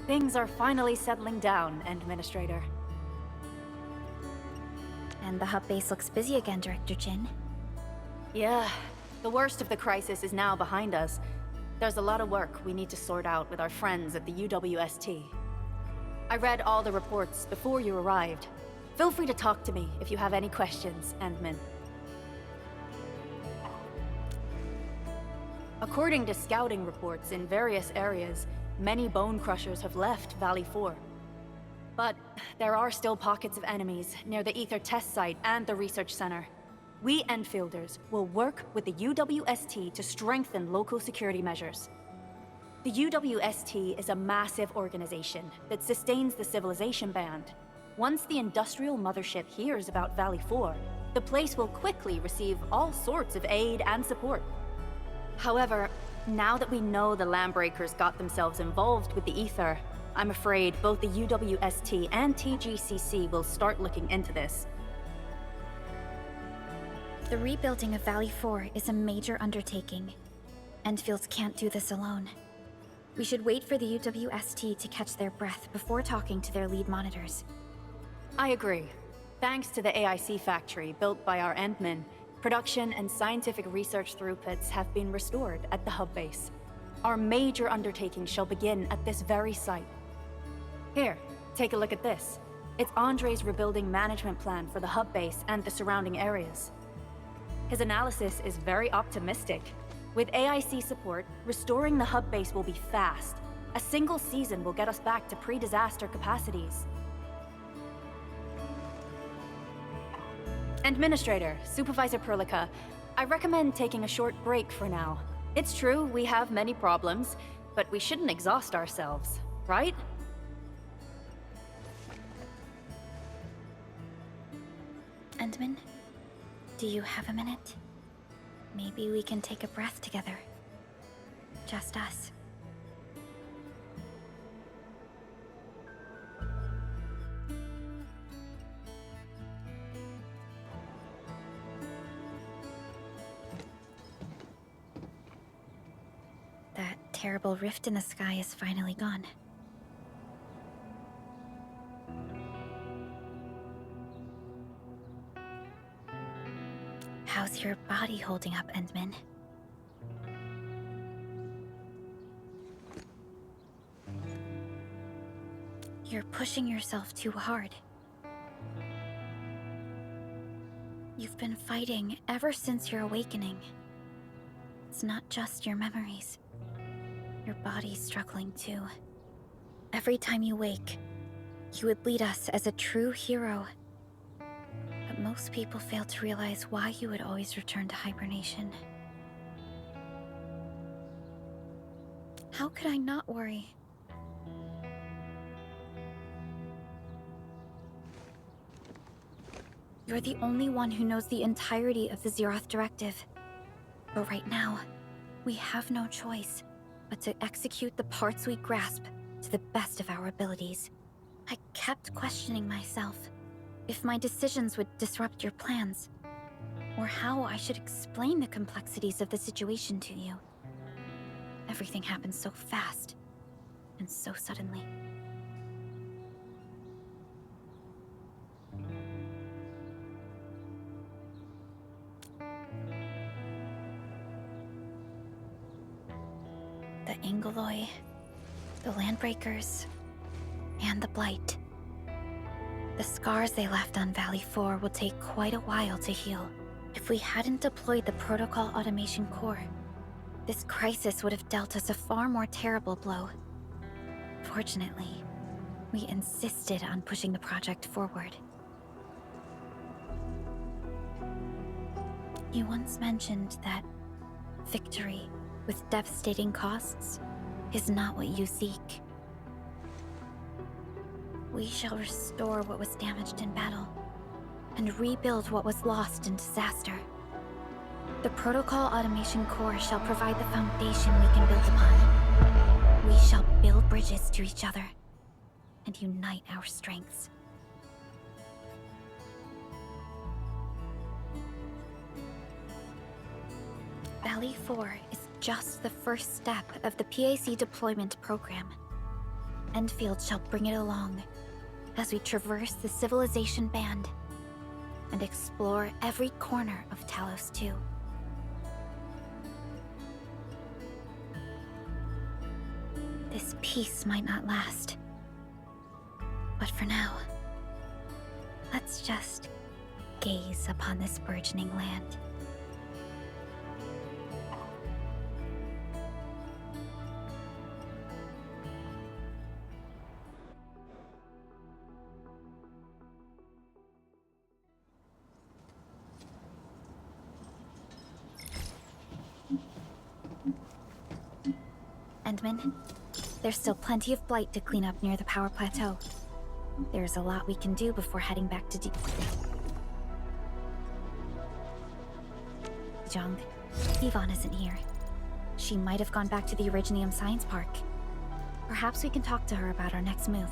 Things are finally settling down, Administrator. And the hub base looks busy again, Director Jin. Yeah, the worst of the crisis is now behind us. There's a lot of work we need to sort out with our friends at the UWST. I read all the reports before you arrived. Feel free to talk to me if you have any questions, Endman. According to scouting reports in various areas, many bone crushers have left Valley 4. But there are still pockets of enemies near the Ether test site and the research center. We Enfielders will work with the UWST to strengthen local security measures. The UWST is a massive organization that sustains the Civilization Band. Once the industrial mothership hears about Valley 4, the place will quickly receive all sorts of aid and support. However, now that we know the Landbreakers got themselves involved with the Ether, I'm afraid both the UWST and TGCC will start looking into this. The rebuilding of Valley 4 is a major undertaking. Enfields can't do this alone. We should wait for the UWST to catch their breath before talking to their lead monitors. I agree. Thanks to the AIC factory built by our Endmen, production and scientific research throughputs have been restored at the hub base. Our major undertaking shall begin at this very site. Here, take a look at this. It's Andre's rebuilding management plan for the hub base and the surrounding areas. His analysis is very optimistic. With AIC support, restoring the hub base will be fast. A single season will get us back to pre-disaster capacities. Administrator, Supervisor Perlica, I recommend taking a short break for now. It's true, we have many problems, but we shouldn't exhaust ourselves, right? Endman, do you have a minute? Maybe we can take a breath together. Just us. That terrible rift in the sky is finally gone. How's your body holding up, Endman? You're pushing yourself too hard. You've been fighting ever since your awakening. It's not just your memories. Your body's struggling too. Every time you wake, you would lead us as a true hero. But most people fail to realize why you would always return to hibernation. How could I not worry? You're the only one who knows the entirety of the Zeroth Directive. But right now, we have no choice but to execute the parts we grasp to the best of our abilities. I kept questioning myself if my decisions would disrupt your plans, or how I should explain the complexities of the situation to you. Everything happened so fast, and so suddenly. The Angoloi, the Landbreakers, and the Blight. The scars they left on Valley 4 will take quite a while to heal. If we hadn't deployed the Protocol Automation Core, this crisis would have dealt us a far more terrible blow. Fortunately, we insisted on pushing the project forward. You once mentioned that victory with devastating costs is not what you seek. We shall restore what was damaged in battle, and rebuild what was lost in disaster. The Protocol Automation Core shall provide the foundation we can build upon. We shall build bridges to each other, and unite our strengths. Valley 4 is just the first step of the PAC deployment program. Enfield shall bring it along as we traverse the civilization band and explore every corner of Talos 2. This peace might not last. But for now, let's just gaze upon this burgeoning land. Endman, there's still plenty of blight to clean up near the power plateau. There's a lot we can do before heading back to Jung. Yvonne isn't here. She might have gone back to the Originium Science Park. Perhaps we can talk to her about our next move.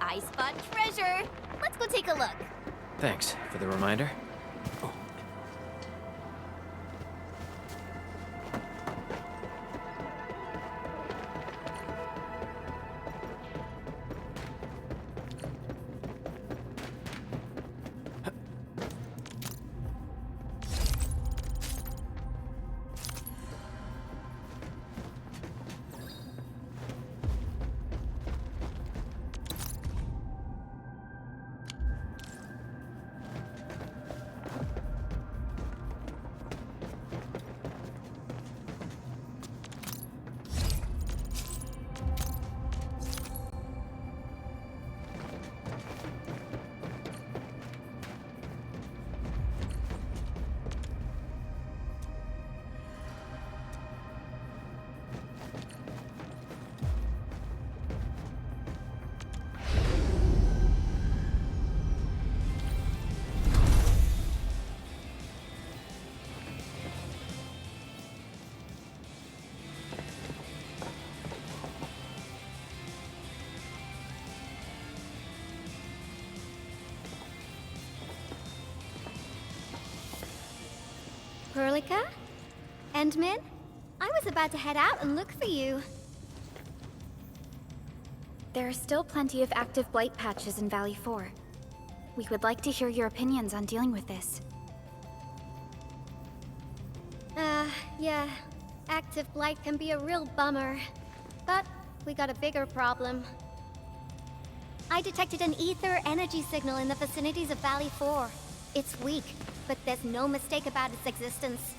I spot treasure! Let's go take a look. Thanks for the reminder. Perlica? Endman? I was about to head out and look for you. There are still plenty of active blight patches in Valley 4. We would like to hear your opinions on dealing with this. Yeah. Active blight can be a real bummer. But we got a bigger problem. I detected an ether energy signal in the vicinities of Valley 4. It's weak, but there's no mistake about its existence.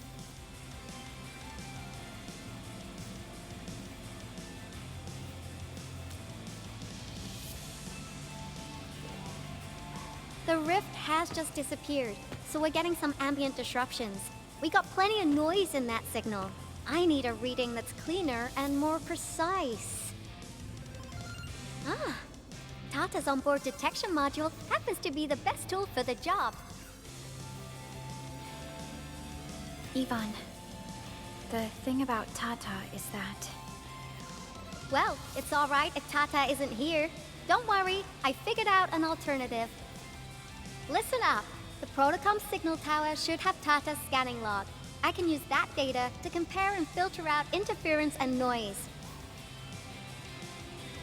The rift has just disappeared, so we're getting some ambient disruptions. We got plenty of noise in that signal. I need a reading that's cleaner and more precise. Tata's onboard detection module happens to be the best tool for the job. Yvonne, the thing about Tata is that... Well, it's alright if Tata isn't here. Don't worry, I figured out an alternative. Listen up. The Protocom signal tower should have Tata's scanning log. I can use that data to compare and filter out interference and noise.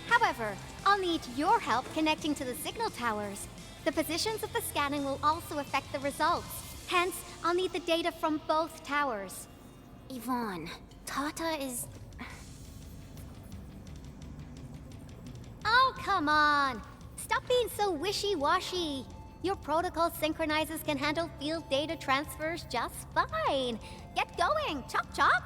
However, I'll need your help connecting to the signal towers. The positions of the scanning will also affect the results. Hence, I'll need the data from both towers. Yvonne, Tata is... Oh, come on! Stop being so wishy-washy. Your protocol synchronizers can handle field data transfers just fine. Get going, chop chop!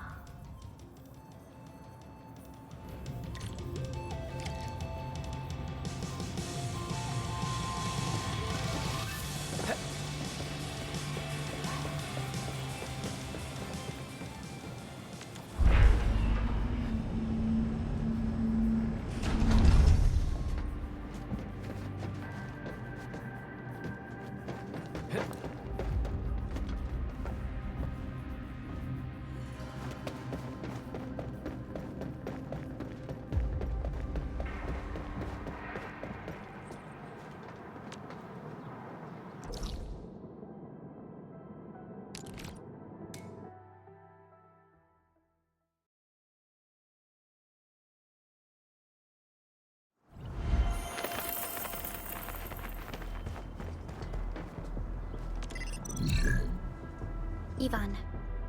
Ivan,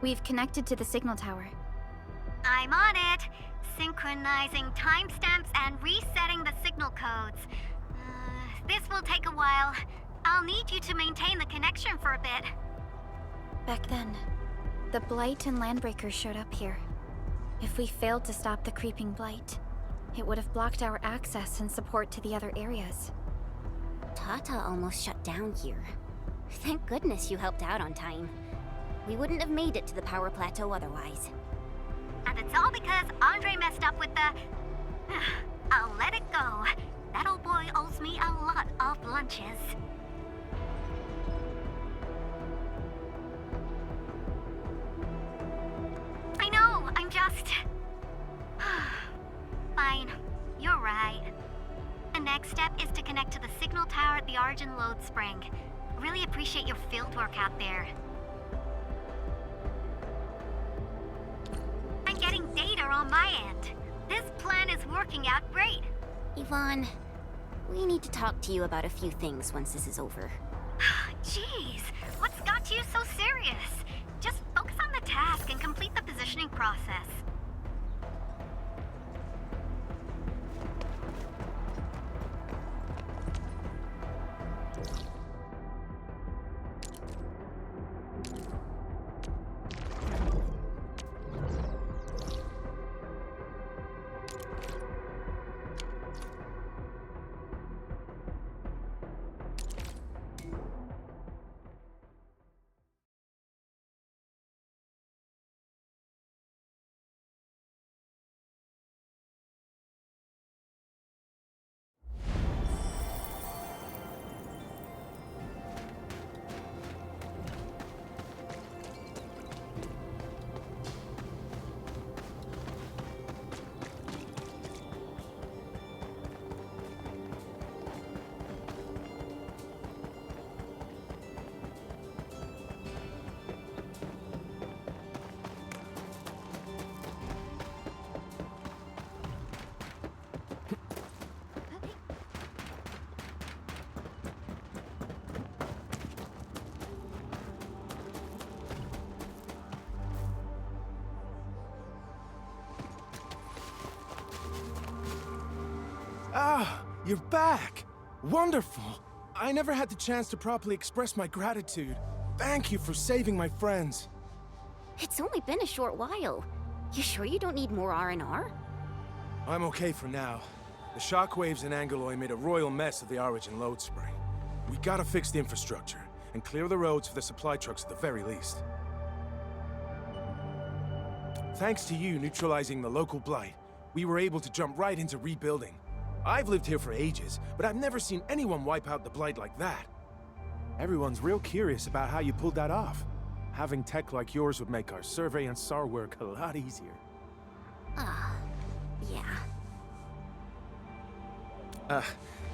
we've connected to the signal tower. I'm on it. Synchronizing timestamps and resetting the signal codes. This will take a while. I'll need you to maintain the connection for a bit. Back then, the Blight and Landbreakers showed up here. If we failed to stop the creeping Blight, it would have blocked our access and support to the other areas. Tata almost shut down here. Thank goodness you helped out on time. We wouldn't have made it to the power plateau otherwise. And it's all because Andre messed up with the... I'll let it go. That old boy owes me a lot of lunches. I know, I'm just... Fine, you're right. The next step is to connect to the signal tower at the Origin Load Spring. Really appreciate your fieldwork out there. I'm getting data on my end. This plan is working out great. Yvonne, we need to talk to you about a few things once this is over. Jeez, what's got you so serious? Just focus on the task and complete the positioning process. Ah, you're back! Wonderful! I never had the chance to properly express my gratitude. Thank you for saving my friends. It's only been a short while. You sure you don't need more R&R? I'm okay for now. The shockwaves in Angeloy made a royal mess of the Origin Load Spring. We gotta fix the infrastructure, and clear the roads for the supply trucks at the very least. Thanks to you neutralizing the local blight, we were able to jump right into rebuilding. I've lived here for ages, but I've never seen anyone wipe out the blight like that. Everyone's real curious about how you pulled that off. Having tech like yours would make our survey and SAR work a lot easier. Yeah.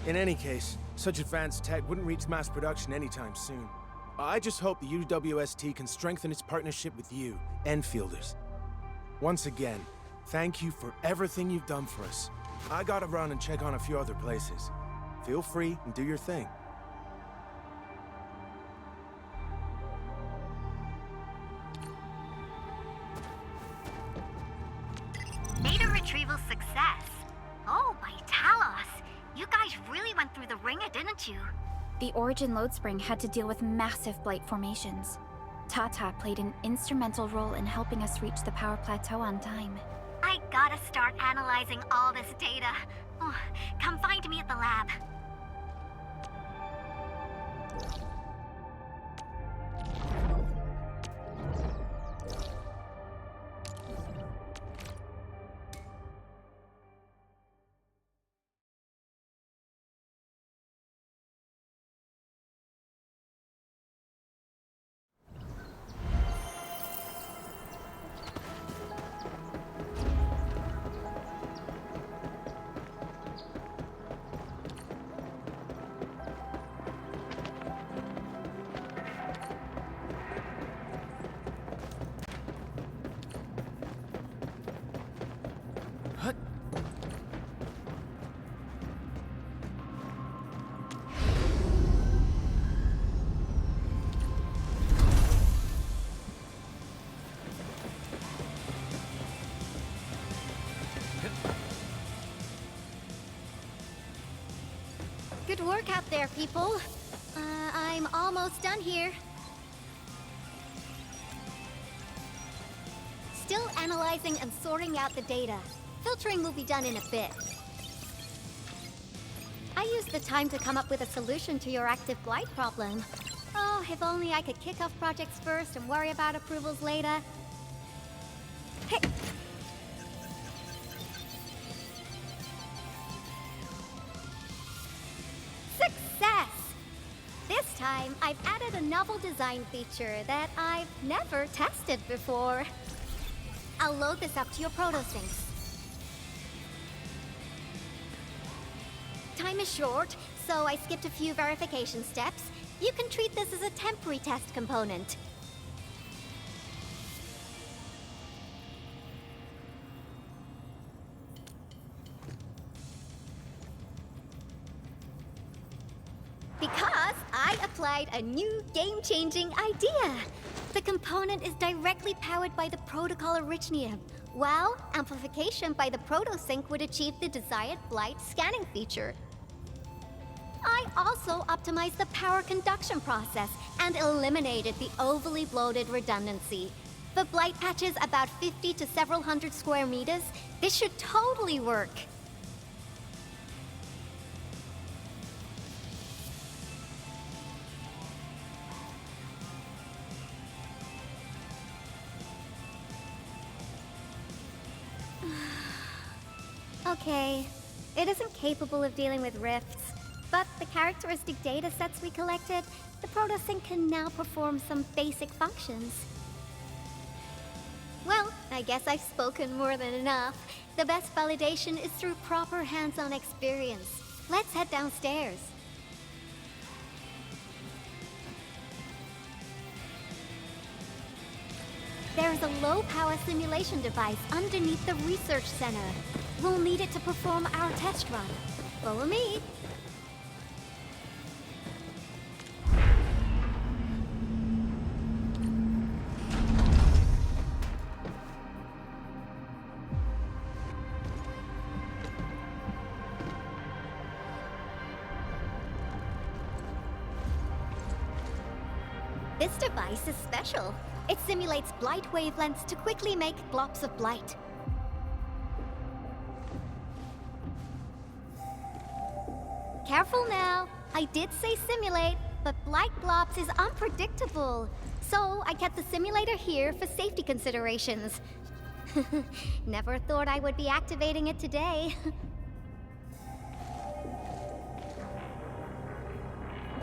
In any case, such advanced tech wouldn't reach mass production anytime soon. I just hope the UWST can strengthen its partnership with you, Enfielders. Once again, thank you for everything you've done for us. I gotta run and check on a few other places. Feel free and do your thing. Data retrieval success. Oh, by Talos. You guys really went through the ringer, didn't you? The Origin Load Spring had to deal with massive blight formations. Tata played an instrumental role in helping us reach the power plateau on time. I gotta start analyzing all this data. Oh, come find me at the lab. Good work out there, people. I'm almost done here. Still analyzing and sorting out the data. Filtering will be done in a bit. I used the time to come up with a solution to your active blight problem. Oh, if only I could kick off projects first and worry about approvals later. Hey! Success! This time, I've added a novel design feature that I've never tested before. I'll load this up to your protosyncs. Time is short, so I skipped a few verification steps. You can treat this as a temporary test component. Because I applied a new game-changing idea. The component is directly powered by the protocol Originium, while amplification by the protosync would achieve the desired blight scanning feature. I also optimized the power conduction process and eliminated the overly bloated redundancy. For blight patches about 50 to several hundred square meters, this should totally work. Okay, it isn't capable of dealing with rifts, but the characteristic data sets we collected, the protosync can now perform some basic functions. Well, I guess I've spoken more than enough. The best validation is through proper hands-on experience. Let's head downstairs. There is a low-power simulation device underneath the research center. We'll need it to perform our test run. Follow me. This device is special. It simulates blight wavelengths to quickly make globs of blight. Careful now. I did say simulate, but blight globs is unpredictable. So I kept the simulator here for safety considerations. Never thought I would be activating it today.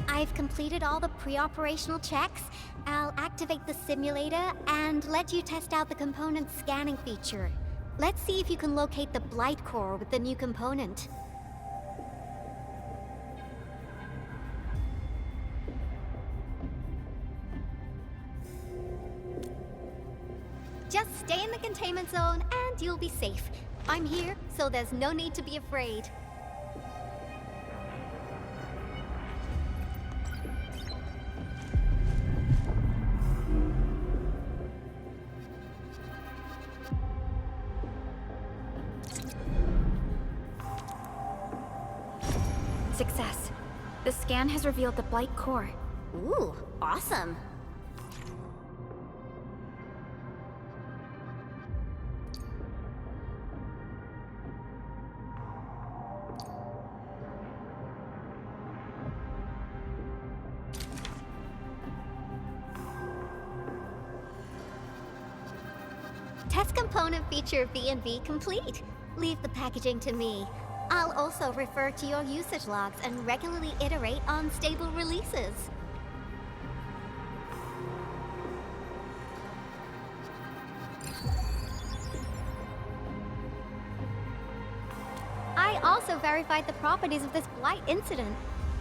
I've completed all the pre-operational checks. I'll activate the simulator and let you test out the component scanning feature. Let's see if you can locate the blight core with the new component. Just stay in the containment zone and you'll be safe. I'm here, so there's no need to be afraid. Success. The scan has revealed the blight core. Ooh, awesome. Test component feature V&V complete. Leave the packaging to me. I'll also refer to your usage logs and regularly iterate on stable releases. I also verified the properties of this blight incident.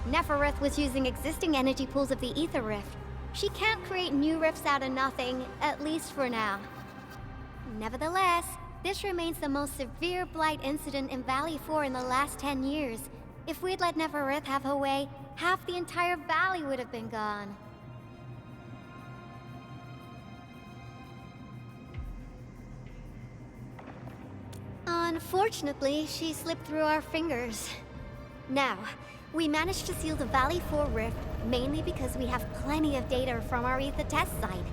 Nefereth was using existing energy pools of the Ether Rift. She can't create new rifts out of nothing, at least for now. Nevertheless, this remains the most severe blight incident in Valley 4 in the last 10 years. If we'd let Nefereth have her way, half the entire valley would have been gone. Unfortunately, she slipped through our fingers. Now, We managed to seal the Valley 4 rift mainly because we have plenty of data from our ether test site.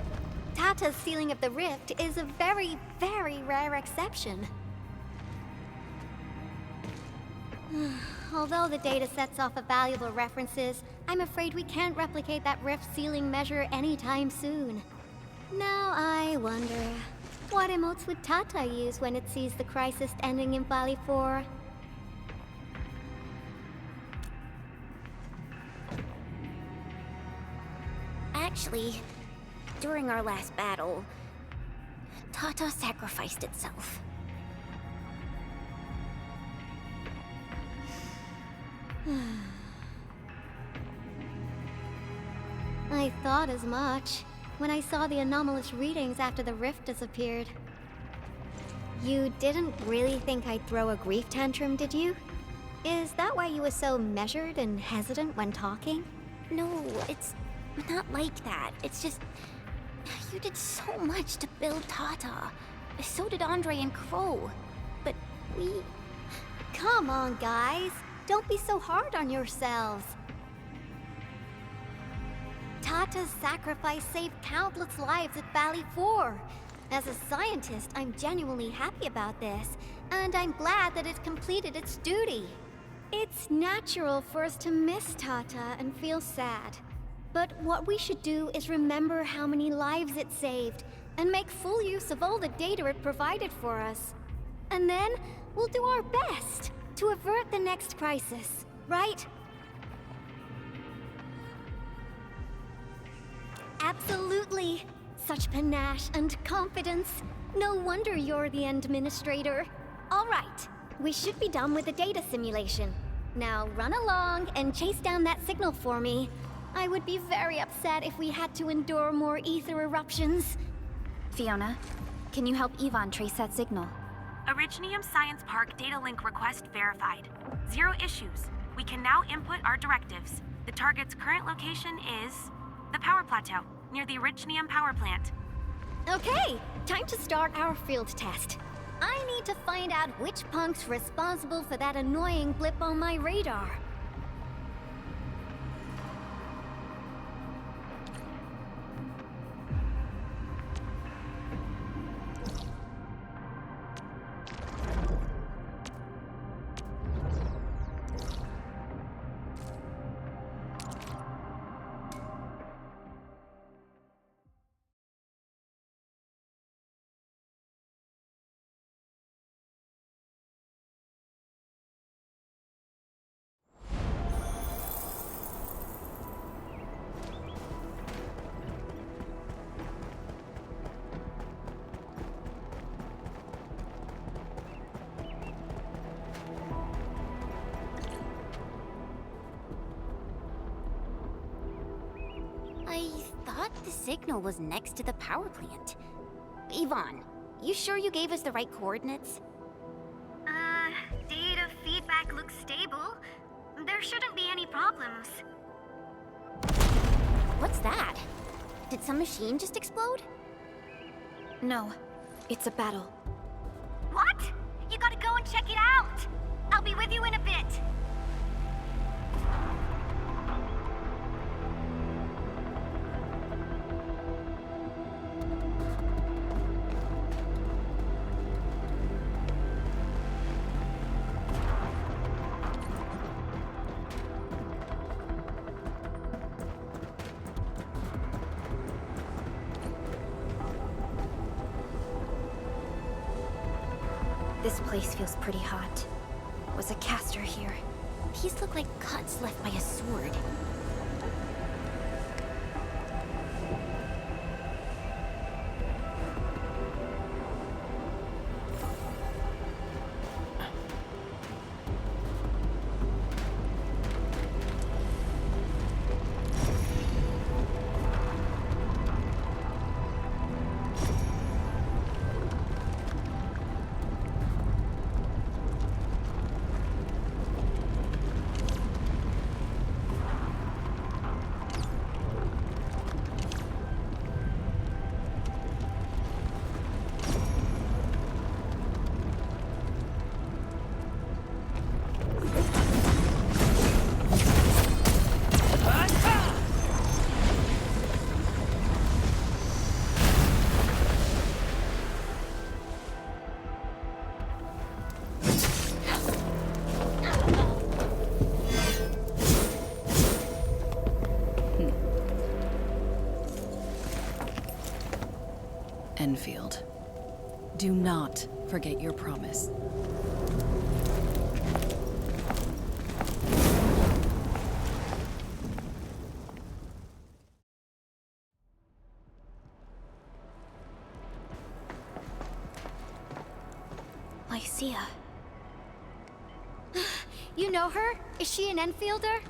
Tata's sealing of the rift is a very, very rare exception. Although the data sets off of valuable references, I'm afraid we can't replicate that rift sealing measure anytime soon. Now I wonder, what emotes would Tata use when it sees the crisis ending in Valley 4? Actually, during our last battle, Tata sacrificed itself. I thought as much when I saw the anomalous readings after the rift disappeared. You didn't really think I'd throw a grief tantrum, did you? Is that why you were so measured and hesitant when talking? No, it's not like that. It's just... you did so much to build Tata. So did Andre and Crow. But we... Come on, guys. Don't be so hard on yourselves. Tata's sacrifice saved countless lives at Valley 4. As a scientist, I'm genuinely happy about this, and I'm glad that it completed its duty. It's natural for us to miss Tata and feel sad. But what we should do is remember how many lives it saved, and make full use of all the data it provided for us. And then, we'll do our best to avert the next crisis, right? Absolutely. Such panache and confidence. No wonder you're the administrator. All right, we should be done with the data simulation. Now run along and chase down that signal for me. I would be very upset if we had to endure more ether eruptions. Fiona, can you help Yvonne trace that signal? Originium Science Park data link request verified. 0 issues. We can now input our directives. The target's current location is the power plateau, near the Originium power plant. Okay, time to start our field test. I need to find out which punk's responsible for that annoying blip on my radar. I thought the signal was next to the power plant. Yvonne, you sure you gave us the right coordinates? Data feedback looks stable. There shouldn't be any problems. What's that? Did some machine just explode? No, it's a battle. What? You gotta go and check it out! I'll be with you in a bit. This place feels pretty hot. Was a caster here? These look like cuts left by a sword. Enfield. Do not forget your promise. Lycia. You know her? Is she an Enfielder?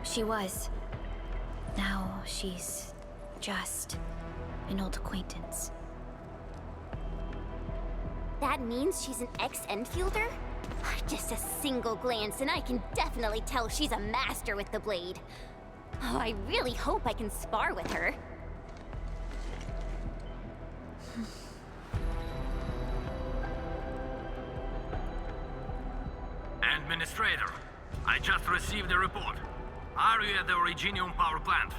She was. Now she's just an old acquaintance. That means she's an ex-Enfielder? Just a single glance and I can definitely tell she's a master with the blade. Oh, I really hope I can spar with her. Administrator, I just received a report. Are you at the Originium power plant?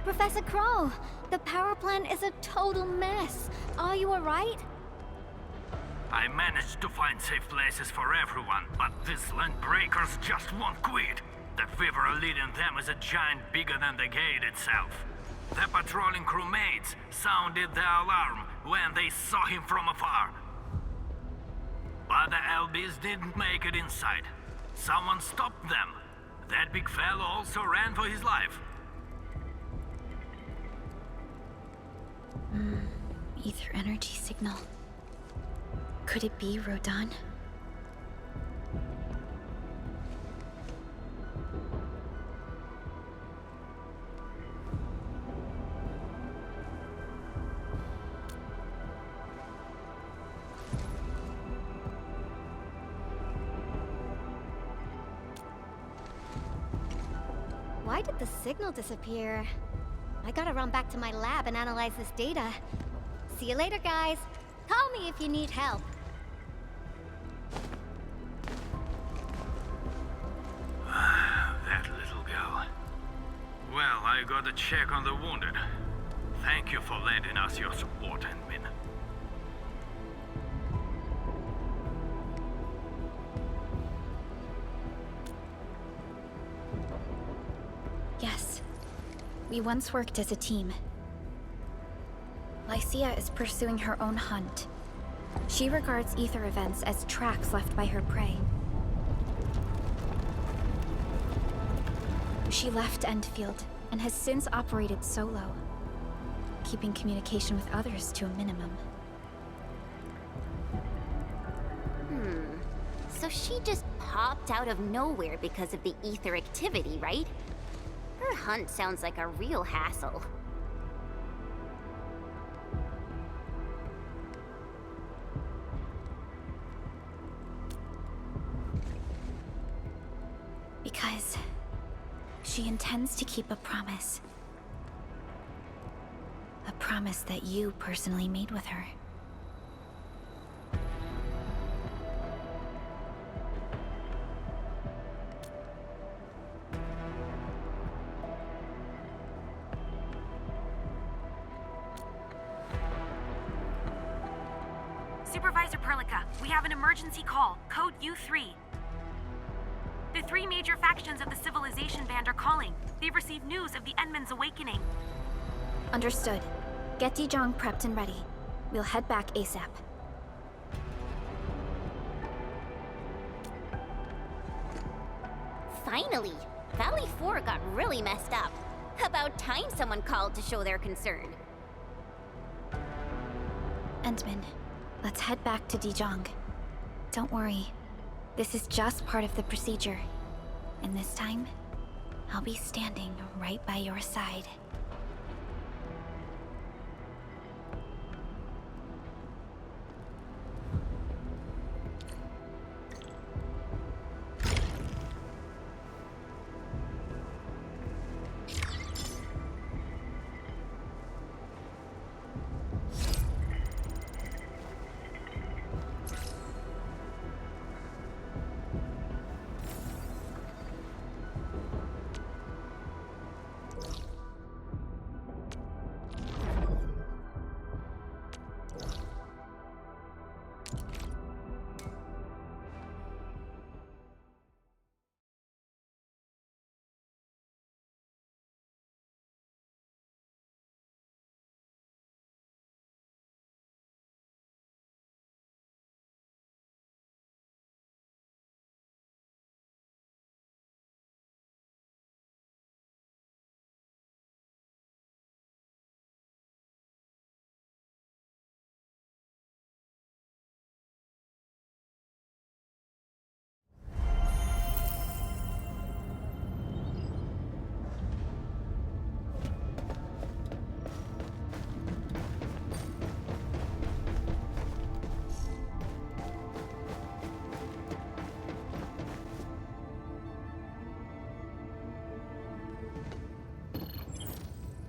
Professor Crow, the power plant is a total mess. Are you alright? I managed to find safe places for everyone, but these land breakers just won't quit. The fever leading them is a giant bigger than the gate itself. The patrolling crewmates sounded the alarm when they saw him from afar. But the LBs didn't make it inside. Someone stopped them. That big fellow also ran for his life. Ether energy signal. Could it be Rodan? Why did the signal disappear? I gotta run back to my lab and analyze this data. See you later, guys. Call me if you need help. That little girl. Well, I gotta check on the wounded. Thank you for lending us your support, Enmin. Yes. We once worked as a team. Lycia is pursuing her own hunt. She regards ether events as tracks left by her prey. She left Enfield and has since operated solo, keeping communication with others to a minimum. So she just popped out of nowhere because of the ether activity, right? Her hunt sounds like a real hassle. Because she intends to keep a promise. A promise that you personally made with her. Supervisor Perlica, we have an emergency call, code U3. The three major factions of the Civilization Band are calling. They've received news of the Enman's awakening. Understood. Get Dijong prepped and ready. We'll head back ASAP. Finally! Valley 4 got really messed up. About time someone called to show their concern. Endman, let's head back to Dijong. Don't worry. This is just part of the procedure. And this time, I'll be standing right by your side.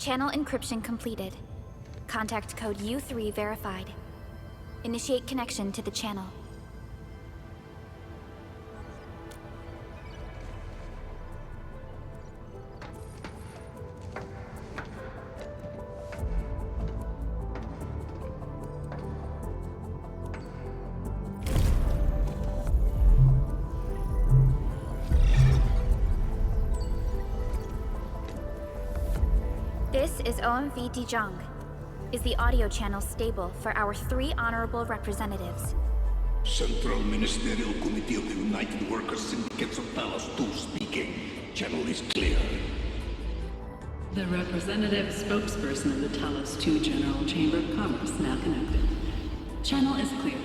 Channel encryption completed. Contact code U3 verified. Initiate connection to the channel. This is OMV Dijong. Is the audio channel stable for our 3 honorable representatives? Central Ministerial Committee of the United Workers Syndicates of Talos 2 speaking. Channel is clear. The representative spokesperson of the Talos 2 General Chamber of Commerce now connected. Channel is clear.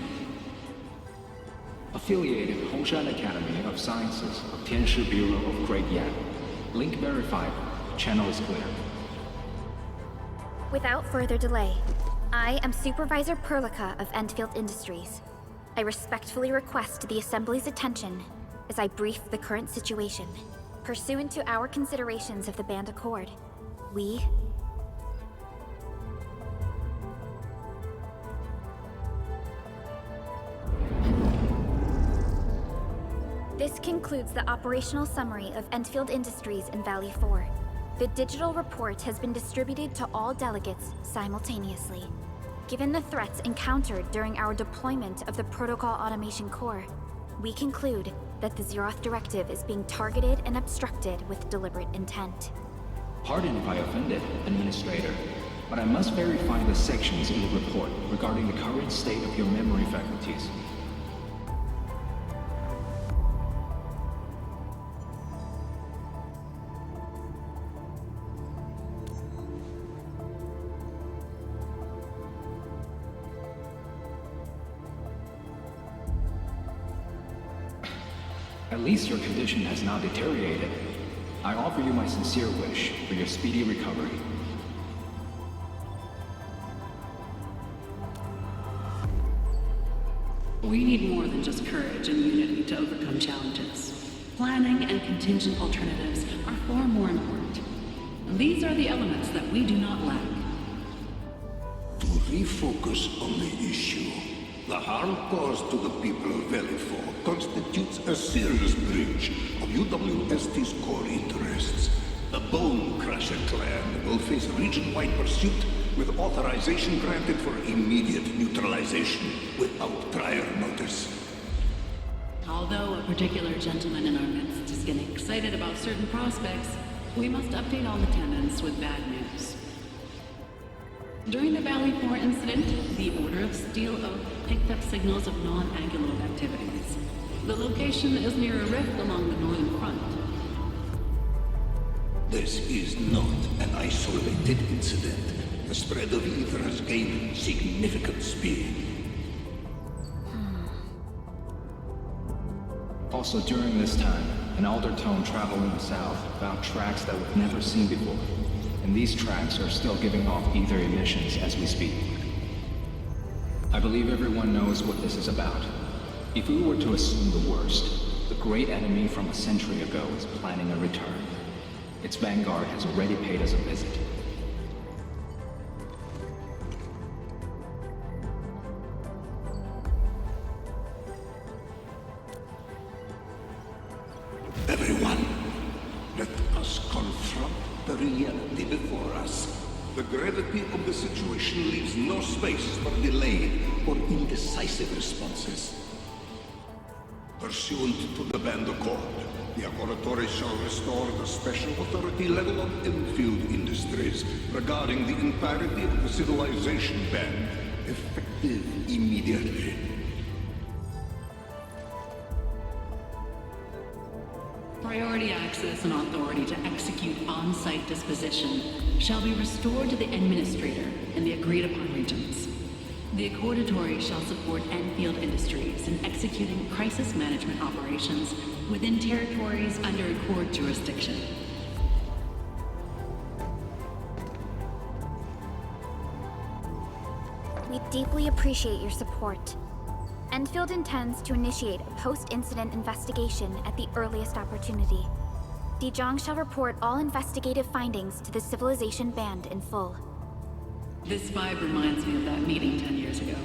Affiliated Hongshan Academy of Sciences of Tianshi Bureau of Great Yan. Link verified. Channel is clear. Without further delay, I am Supervisor Perlica of Enfield Industries. I respectfully request the Assembly's attention as I brief the current situation. Pursuant to our considerations of the Band Accord, we... This concludes the operational summary of Enfield Industries in Valley 4. The digital report has been distributed to all delegates simultaneously. Given the threats encountered during our deployment of the Protocol Automation Core, we conclude that the Zeroth Directive is being targeted and obstructed with deliberate intent. Pardon if I offended, Administrator, but I must verify the sections in the report regarding the current state of your memory faculties. At least your condition has not deteriorated. I offer you my sincere wish for your speedy recovery. We need more than just courage and unity to overcome challenges. Planning and contingent alternatives are far more important. These are the elements that we do not lack. To refocus on the issue, the harm caused to the people of Valley 4 constitutes a serious breach of UWST's core interests. The Bone Crusher clan will face region-wide pursuit with authorization granted for immediate neutralization without prior notice. Although a particular gentleman in our midst is getting excited about certain prospects, we must update all attendants with bad news. During the Valley 4 incident, the Order of Steel Oak picked up signals of non-Anguloid activities. The location is near a rift along the northern front. This is not an isolated incident. The spread of ether has gained significant speed. Also during this time, an Aldertone traveling south found tracks that we've never seen before. And these tracks are still giving off ether emissions as we speak. I believe everyone knows what this is about. If we were to assume the worst, the great enemy from a century ago is planning a return. Its vanguard has already paid us a visit. Everyone, let us confront the reality before us. The gravity of the situation leaves no space for delayed or indecisive responses. Pursuant to the Band Accord, the Laboratory shall restore the special authority level of Enfield Industries regarding the entirety of the civilization band, effective immediately. Priority access and authority to execute on-site disposition shall be restored to the Administrator in the agreed-upon regions. The Accordatory shall support Enfield Industries in executing crisis management operations within territories under Accord jurisdiction. We deeply appreciate your support. Enfield intends to initiate a post-incident investigation at the earliest opportunity. Dijong shall report all investigative findings to the Civilization Band in full. This vibe reminds me of that meeting 10 years ago.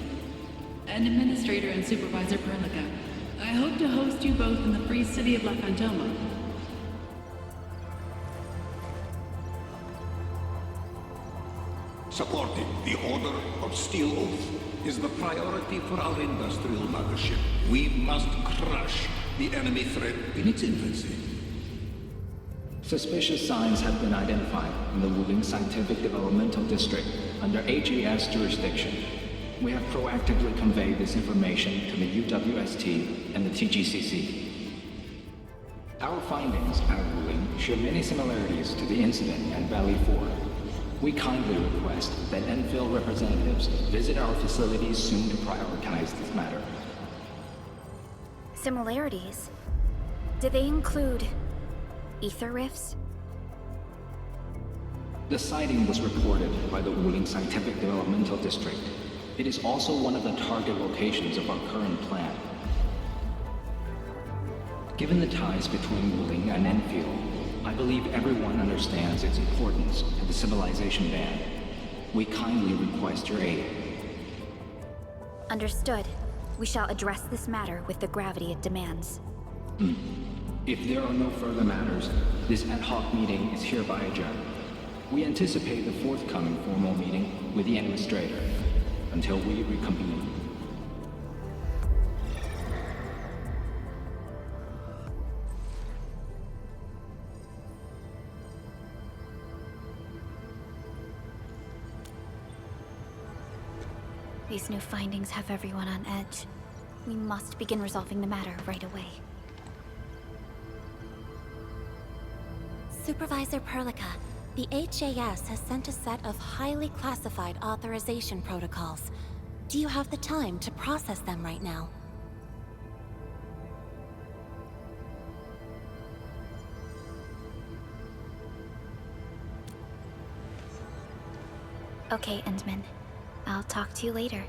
And Administrator and Supervisor Perlica, I hope to host you both in the free city of La Fantoma. Supporting the Order of Steel Oath is the priority for our industrial mothership. We must crush the enemy threat in its infancy. Suspicious signs have been identified in the Wuling Scientific Developmental District under HAS jurisdiction. We have proactively conveyed this information to the UWST and the TGCC. Our findings at Wuling share many similarities to the incident at Valley 4. We kindly request that Enfield representatives visit our facilities soon to prioritize this matter. Similarities? Do they include ether rifts? The sighting was reported by the Wuling Scientific Developmental District. It is also one of the target locations of our current plan. Given the ties between Wuling and Enfield, I believe everyone understands its importance to the Civilization Band. We kindly request your aid. Understood. We shall address this matter with the gravity it demands. If there are no further matters, this ad hoc meeting is hereby adjourned. We anticipate the forthcoming formal meeting with the Administrator until we reconvene. These new findings have everyone on edge. We must begin resolving the matter right away. Supervisor Perlica, the HAS has sent a set of highly classified authorization protocols. Do you have the time to process them right now? Okay, Endman. I'll talk to you later.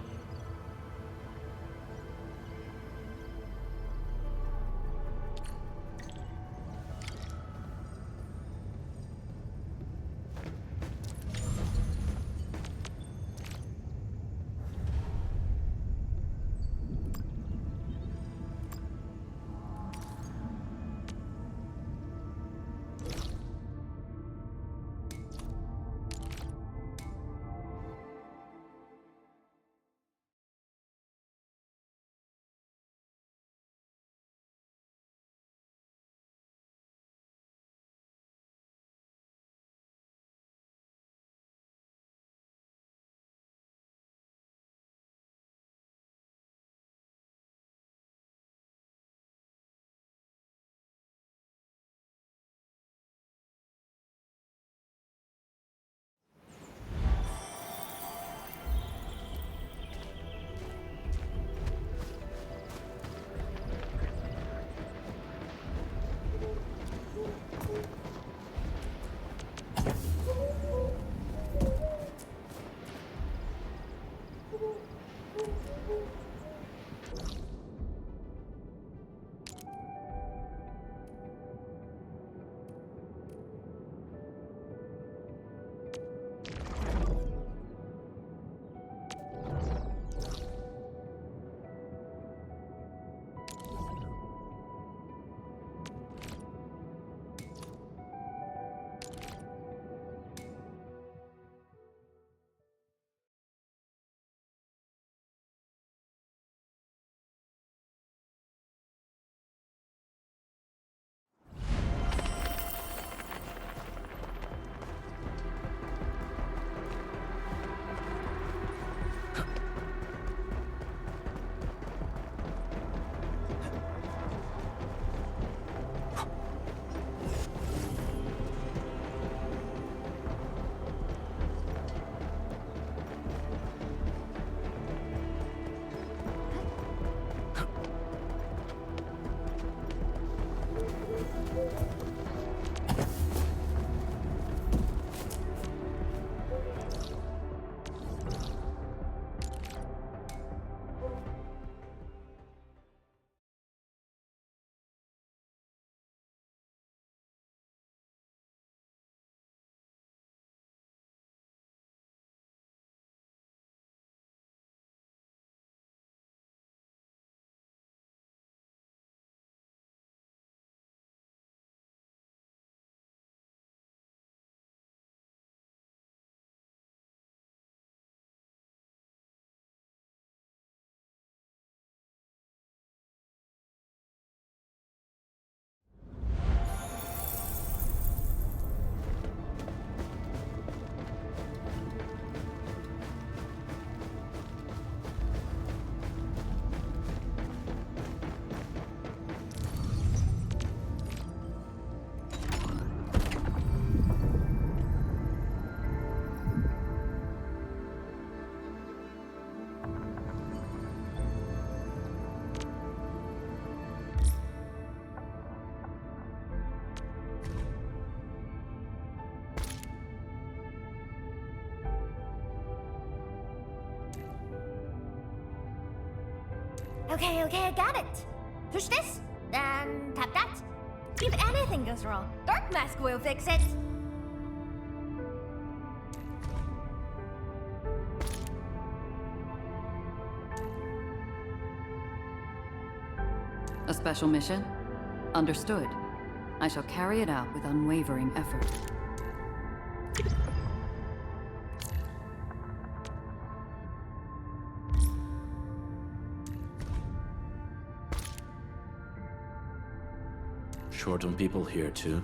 Okay, I got it. Push this, and tap that. If anything goes wrong, Dark Mask will fix it. A special mission? Understood. I shall carry it out with unwavering effort. Short on people here, too.